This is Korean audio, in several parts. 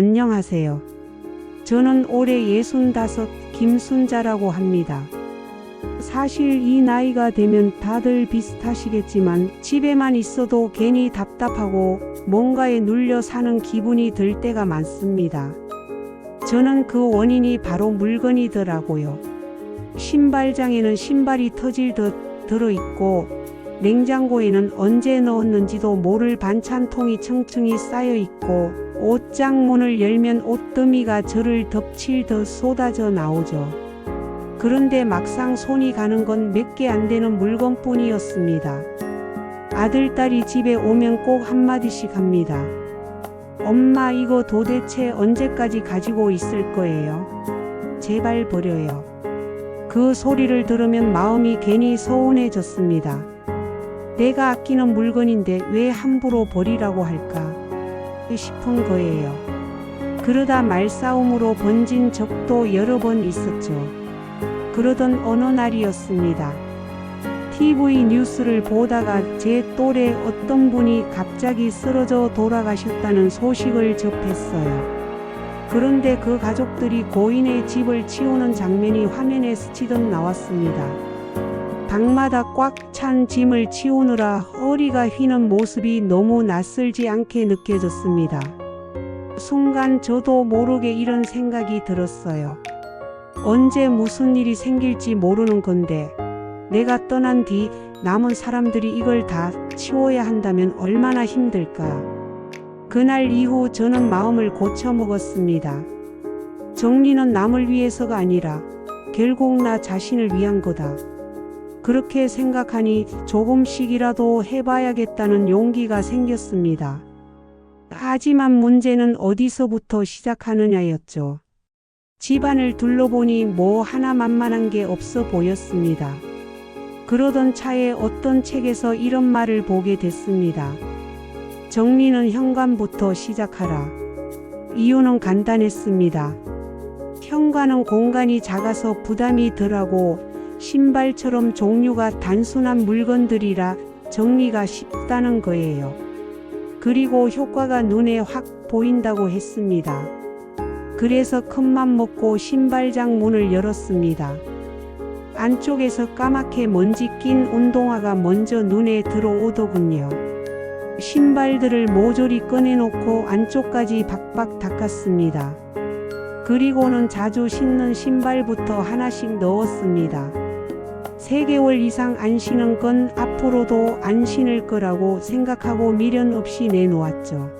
안녕하세요. 저는 올해 65 김순자라고 합니다. 사실 이 나이가 되면 다들 비슷하시겠지만 집에만 있어도 괜히 답답하고 뭔가에 눌려 사는 기분이 들 때가 많습니다. 저는 그 원인이 바로 물건이더라고요. 신발장에는 신발이 터질 듯 들어있고 냉장고에는 언제 넣었는지도 모를 반찬통이 층층이 쌓여있고 옷장 문을 열면 옷더미가 저를 덮칠 듯 쏟아져 나오죠. 그런데 막상 손이 가는 건 몇 개 안 되는 물건뿐이었습니다. 아들, 딸이 집에 오면 꼭 한마디씩 합니다. 엄마, 이거 도대체 언제까지 가지고 있을 거예요? 제발 버려요. 그 소리를 들으면 마음이 괜히 서운해졌습니다. 내가 아끼는 물건인데 왜 함부로 버리라고 할까 싶은 거예요. 그러다 말싸움으로 번진 적도 여러 번 있었죠. 그러던 어느 날이었습니다. TV 뉴스를 보다가 제 또래 어떤 분이 갑자기 쓰러져 돌아가셨다는 소식을 접했어요. 그런데 그 가족들이 고인의 집을 치우는 장면이 화면에 스치듯 나왔습니다. 방마다 꽉 찬 짐을 치우느라 허리가 휘는 모습이 너무 낯설지 않게 느껴졌습니다. 순간 저도 모르게 이런 생각이 들었어요. 언제 무슨 일이 생길지 모르는 건데 내가 떠난 뒤 남은 사람들이 이걸 다 치워야 한다면 얼마나 힘들까. 그날 이후 저는 마음을 고쳐먹었습니다. 정리는 남을 위해서가 아니라 결국 나 자신을 위한 거다. 그렇게 생각하니 조금씩이라도 해봐야겠다는 용기가 생겼습니다. 하지만 문제는 어디서부터 시작하느냐였죠. 집안을 둘러보니 뭐 하나 만만한 게 없어 보였습니다. 그러던 차에 어떤 책에서 이런 말을 보게 됐습니다. 정리는 현관부터 시작하라. 이유는 간단했습니다. 현관은 공간이 작아서 부담이 덜하고 신발처럼 종류가 단순한 물건들이라 정리가 쉽다는 거예요. 그리고 효과가 눈에 확 보인다고 했습니다. 그래서 큰맘 먹고 신발장 문을 열었습니다. 안쪽에서 까맣게 먼지 낀 운동화가 먼저 눈에 들어오더군요. 신발들을 모조리 꺼내놓고 안쪽까지 박박 닦았습니다. 그리고는 자주 신는 신발부터 하나씩 넣었습니다. 3개월 이상 안 신은 건 앞으로도 안 신을 거라고 생각하고 미련 없이 내놓았죠.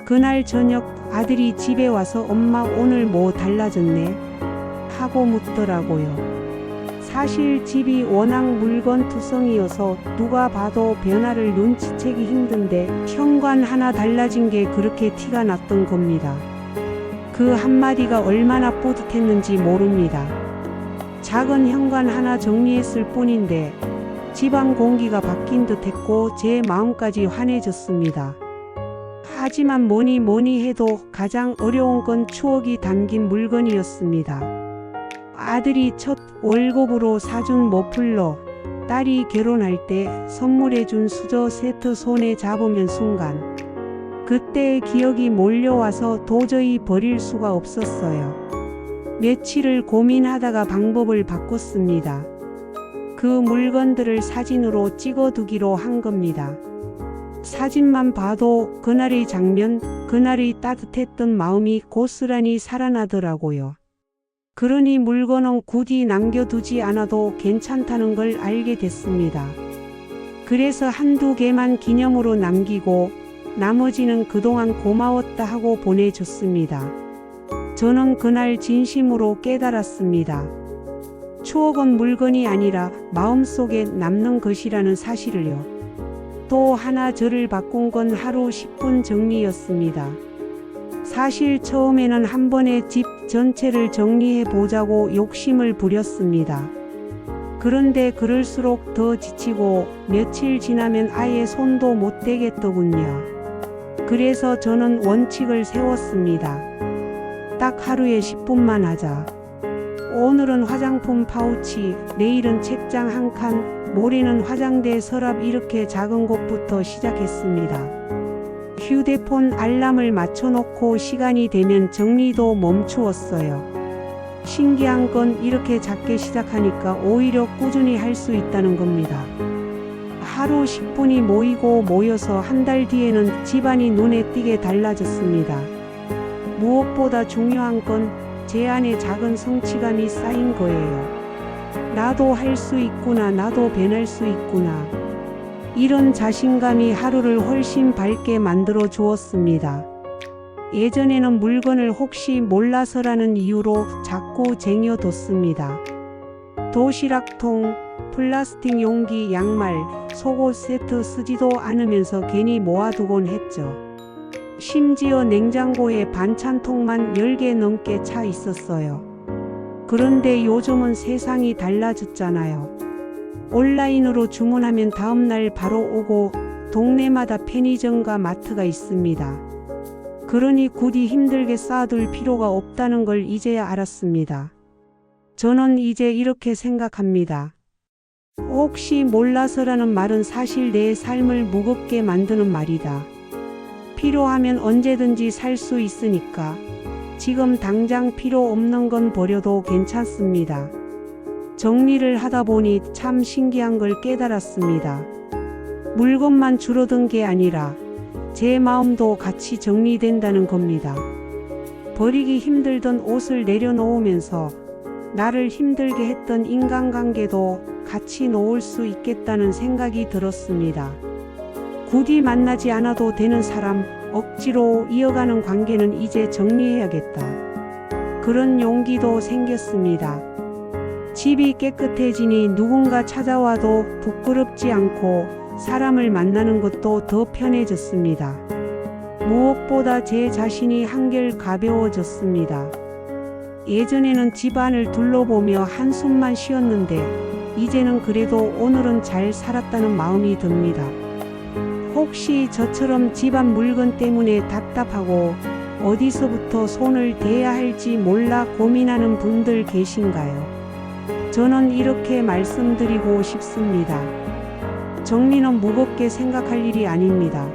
그날 저녁 아들이 집에 와서 엄마 오늘 뭐 달라졌네? 하고 묻더라고요. 사실 집이 워낙 물건투성이어서 누가 봐도 변화를 눈치채기 힘든데 현관 하나 달라진 게 그렇게 티가 났던 겁니다. 그 한마디가 얼마나 뿌듯했는지 모릅니다. 작은 현관 하나 정리했을 뿐인데 집안 공기가 바뀐 듯 했고 제 마음까지 환해졌습니다. 하지만 뭐니 해도 가장 어려운 건 추억이 담긴 물건이었습니다. 아들이 첫 월급으로 사준 머플러, 딸이 결혼할 때 선물해준 수저 세트 손에 잡으면 순간 그때의 기억이 몰려와서 도저히 버릴 수가 없었어요. 며칠을 고민하다가 방법을 바꿨습니다. 그 물건들을 사진으로 찍어두기로 한 겁니다. 사진만 봐도 그날의 장면, 그날의 따뜻했던 마음이 고스란히 살아나더라고요. 그러니 물건은 굳이 남겨두지 않아도 괜찮다는 걸 알게 됐습니다. 그래서 한두 개만 기념으로 남기고 나머지는 그동안 고마웠다 하고 보내줬습니다. 저는 그날 진심으로 깨달았습니다. 추억은 물건이 아니라 마음속에 남는 것이라는 사실을요. 또 하나 저를 바꾼 건 하루 10분 정리였습니다. 사실 처음에는 한 번에 집 전체를 정리해 보자고 욕심을 부렸습니다. 그런데 그럴수록 더 지치고 며칠 지나면 아예 손도 못 대겠더군요. 그래서 저는 원칙을 세웠습니다. 딱 하루에 10분만 하자. 오늘은 화장품 파우치, 내일은 책장 한 칸, 모레는 화장대 서랍 이렇게 작은 곳부터 시작했습니다. 휴대폰 알람을 맞춰놓고 시간이 되면 정리도 멈추었어요. 신기한 건 이렇게 작게 시작하니까 오히려 꾸준히 할 수 있다는 겁니다. 하루 10분이 모여서 한 달 뒤에는 집안이 눈에 띄게 달라졌습니다. 무엇보다 중요한 건 제 안에 작은 성취감이 쌓인 거예요. 나도 할 수 있구나, 나도 변할 수 있구나. 이런 자신감이 하루를 훨씬 밝게 만들어 주었습니다. 예전에는 물건을 혹시 몰라서라는 이유로 자꾸 쟁여뒀습니다. 도시락통, 플라스틱 용기, 양말, 속옷 세트 쓰지도 않으면서 괜히 모아두곤 했죠. 심지어 냉장고에 반찬통만 10개 넘게 차 있었어요. 그런데 요즘은 세상이 달라졌잖아요. 온라인으로 주문하면 다음날 바로 오고 동네마다 편의점과 마트가 있습니다. 그러니 굳이 힘들게 쌓아둘 필요가 없다는 걸 이제야 알았습니다. 저는 이제 이렇게 생각합니다. 혹시 몰라서라는 말은 사실 내 삶을 무겁게 만드는 말이다. 필요하면 언제든지 살 수 있으니까 지금 당장 필요 없는 건 버려도 괜찮습니다. 정리를 하다 보니 참 신기한 걸 깨달았습니다. 물건만 줄어든 게 아니라 제 마음도 같이 정리된다는 겁니다. 버리기 힘들던 옷을 내려놓으면서 나를 힘들게 했던 인간관계도 같이 놓을 수 있겠다는 생각이 들었습니다. 굳이 만나지 않아도 되는 사람, 억지로 이어가는 관계는 이제 정리해야겠다. 그런 용기도 생겼습니다. 집이 깨끗해지니 누군가 찾아와도 부끄럽지 않고 사람을 만나는 것도 더 편해졌습니다. 무엇보다 제 자신이 한결 가벼워졌습니다. 예전에는 집안을 둘러보며 한숨만 쉬었는데 이제는 그래도 오늘은 잘 살았다는 마음이 듭니다. 혹시 저처럼 집안 물건 때문에 답답하고 어디서부터 손을 대야 할지 몰라 고민하는 분들 계신가요? 저는 이렇게 말씀드리고 싶습니다. 정리는 무겁게 생각할 일이 아닙니다.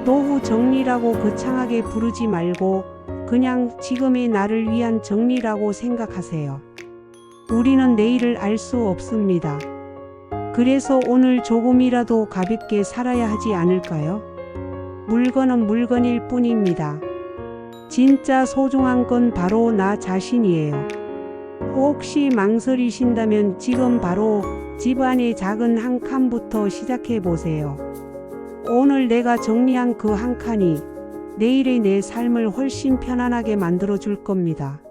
노후 정리라고 거창하게 부르지 말고 그냥 지금의 나를 위한 정리라고 생각하세요. 우리는 내일을 알 수 없습니다. 그래서 오늘 조금이라도 가볍게 살아야 하지 않을까요? 물건은 물건일 뿐입니다. 진짜 소중한 건 바로 나 자신이에요. 혹시 망설이신다면 지금 바로 집안의 작은 한 칸부터 시작해 보세요. 오늘 내가 정리한 그 한 칸이 내일의 내 삶을 훨씬 편안하게 만들어 줄 겁니다.